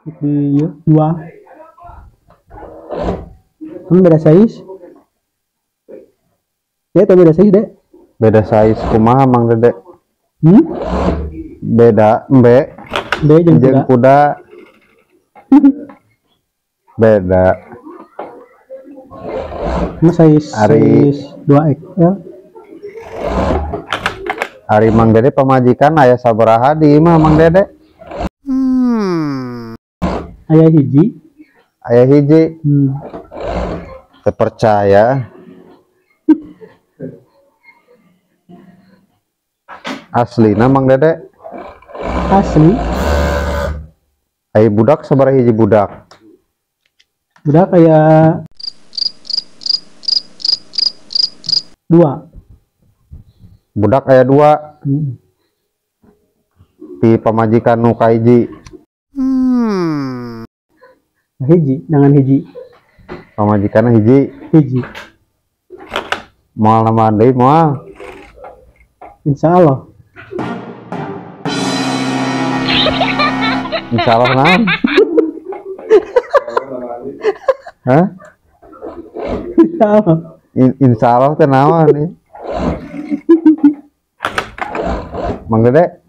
di ya, dua. Beda size. Ya, itu beda size, Dek. Beda size kumaha Mang Dede? Beda embe jeung kuda. Beda. Ini size 2XL. Ari Mang Dede pamajikan aya sabaraha di imah Mang Dede? Aya hiji. Aya hiji. Terpercaya. Asli Mang Dede? Asli. Aya budak sabaraha hiji budak? Budak kayak 2. Budak aya 2. Di pamajikan nu kahiji. Hiji dengan hiji. Pamajikan hiji. Moal nama deui moal. Insyaallah. Insyaallah naon? Hah? Insyaallah teh naon nih? Mang Dede?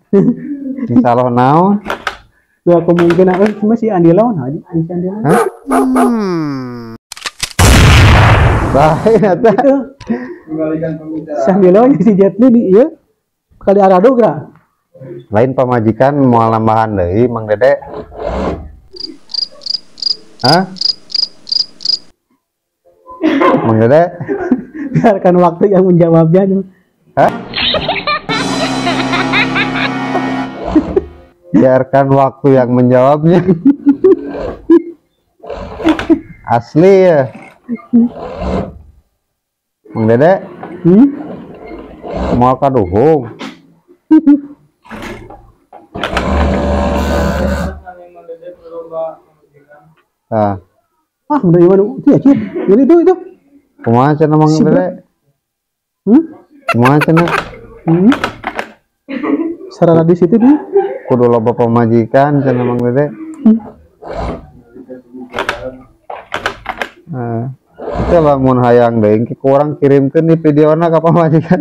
Insyaallah naon? Dua kemungkinan cuma si Andi lawan aja, Andi lawan. Baik eta. Si Andi lawan si Jet Li di ieu kali arado geura. Lain pamajikan moal nambahan deui Mang Dede. Hah? Mang Dede? Biarkan waktu yang menjawabnya. Hah? Biarkan waktu yang menjawabnya. Asli ya Mang Dede? Mau kaduhung? Udah gimana? Cip. Jadi itu. Kumaha cenah Mang Dede? Kumaha cenah? Sarana di situ nih. Kudu loba pamajikan cenah Mang Dede. Itu lamun hayang deui ki kurang kirimkeun di videona ka pamajikan.